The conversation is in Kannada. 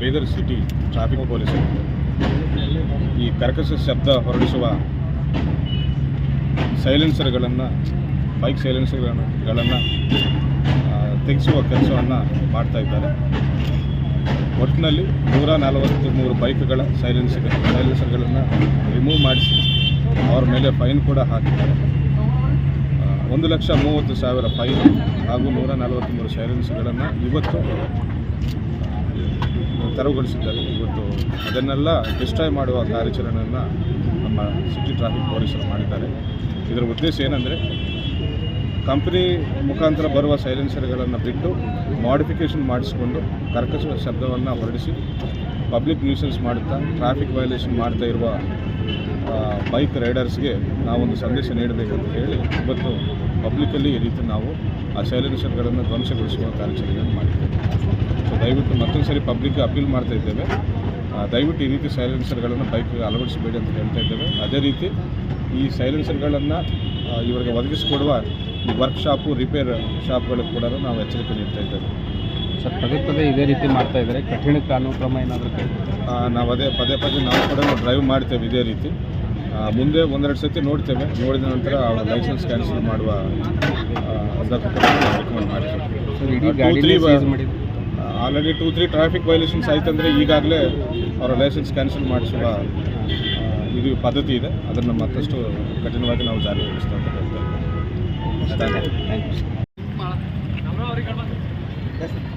ಬೀದರ್ ಸಿಟಿ ಟ್ರಾಫಿಕ್ ಪೊಲೀಸರು ಈ ಕರ್ಕಶ ಶಬ್ದ ಹೊರಡಿಸುವ ಸೈಲೆನ್ಸರ್ಗಳನ್ನು ಬೈಕ್ ಸೈಲೆನ್ಸರ್ಗಳನ್ನು ತೆಗೆಸುವ ಕೆಲಸವನ್ನು ಮಾಡ್ತಾಯಿದ್ದಾರೆ. ಒಟ್ಟಿನಲ್ಲಿ 143 ಬೈಕ್ಗಳ ಸೈಲೆನ್ಸರ್ಗಳನ್ನು ರಿಮೂವ್ ಮಾಡಿಸಿ ಅವ್ರ ಮೇಲೆ ಫೈನ್ ಕೂಡ ಹಾಕಿದ್ದಾರೆ. 1,30,30,000 ಫೈನ್ ಹಾಗೂ 143 ಸೈಲೆನ್ಸ್ಗಳನ್ನು ಇವತ್ತು ತೆರವುಗೊಳಿಸಿದ್ದಾರೆ. ಇವತ್ತು ಅದನ್ನೆಲ್ಲ ಡಿಸ್ಟ್ರಾಯ್ ಮಾಡುವ ಕಾರ್ಯಾಚರಣೆಯನ್ನು ನಮ್ಮ ಸಿಟಿ ಟ್ರಾಫಿಕ್ ಪೊಲೀಸರು ಮಾಡಿದ್ದಾರೆ. ಇದರ ಉದ್ದೇಶ ಏನಂದರೆ ಕಂಪ್ನಿ ಮುಖಾಂತರ ಬರುವ ಸೈಲೆನ್ಸರ್ಗಳನ್ನು ಬಿಟ್ಟು ಮಾಡಿಫಿಕೇಷನ್ ಮಾಡಿಸಿಕೊಂಡು ಕರ್ಕಶ ಶಬ್ದವನ್ನು ಹೊರಡಿಸಿ ಪಬ್ಲಿಕ್ ನ್ಯೂಸೆನ್ಸ್ ಮಾಡುತ್ತಾ ಟ್ರಾಫಿಕ್ ವೈಲೇಷನ್ ಮಾಡ್ತಾ ಇರುವ ಬೈಕ್ ರೈಡರ್ಸ್ಗೆ ನಾವೊಂದು ಸಂದೇಶ ನೀಡಬೇಕಂತ ಹೇಳಿ ಇವತ್ತು ಪಬ್ಲಿಕಲ್ಲಿ ಈ ರೀತಿ ನಾವು ಆ ಸೈಲೆನ್ಸರ್ಗಳನ್ನು ಧ್ವಂಸಗೊಳಿಸುವ ಕಾರ್ಯಾಚರಣೆಯನ್ನು ಮಾಡಿದ್ದೇವೆ. ಸೊ ದಯವಿಟ್ಟು ಮತ್ತೊಂದು ಸರಿ ಪಬ್ಲಿಕ್ಗೆ ಅಪೀಲ್ ಮಾಡ್ತಾ ಇದ್ದೇವೆ, ದಯವಿಟ್ಟು ಈ ರೀತಿ ಸೈಲೆನ್ಸರ್ಗಳನ್ನು ಬೈಕ್ಗೆ ಅಳವಡಿಸಬೇಡಿ ಅಂತ ಹೇಳ್ತಾ ಇದ್ದೇವೆ. ಅದೇ ರೀತಿ ಈ ಸೈಲೆನ್ಸರ್ಗಳನ್ನು ಇವರಿಗೆ ಒದಗಿಸಿಕೊಡುವ ಈ ವರ್ಕ್ಶಾಪು ರಿಪೇರ್ ಶಾಪ್ಗಳಿಗೆ ಕೂಡ ನಾವು ಎಚ್ಚರಿಕೆ ನೀಡ್ತಾ ಇದ್ದೇವೆ. ಸರ್, ಪದೇ ಇದೇ ರೀತಿ ಮಾಡ್ತಾ ಇದ್ದಾರೆ, ಕಠಿಣ ಕಾನೂನು ಕ್ರಮ ಏನಾದರೂ ನಾವು ಪದೇ ನಾವು ಕೂಡ ಡ್ರೈವ್ ಮಾಡ್ತೇವೆ ಇದೇ ರೀತಿ. ಮುಂದೆ ಒಂದೆರಡು ಸತಿ ನೋಡ್ತೇವೆ, ನೋಡಿದ ನಂತರ ಅವರ ಲೈಸೆನ್ಸ್ ಕ್ಯಾನ್ಸಲ್ ಮಾಡುವ ರೆಕಮೆಂಡ್ ಮಾಡ್ತೇವೆ. ಆಲ್ರೆಡಿ 2-3 ಟ್ರಾಫಿಕ್ ವೈಲೇಷನ್ಸ್ ಆಯ್ತಂದರೆ ಈಗಾಗಲೇ ಅವರ ಲೈಸೆನ್ಸ್ ಕ್ಯಾನ್ಸಲ್ ಮಾಡಿಸುವ ಇದು ಪದ್ಧತಿ ಇದೆ. ಅದನ್ನು ಮತ್ತಷ್ಟು ಕಠಿಣವಾಗಿ ನಾವು ಜಾರಿಗೊಳಿಸ್ತಾ ಅಂತ ಹೇಳ್ತೇವೆ. Thank you.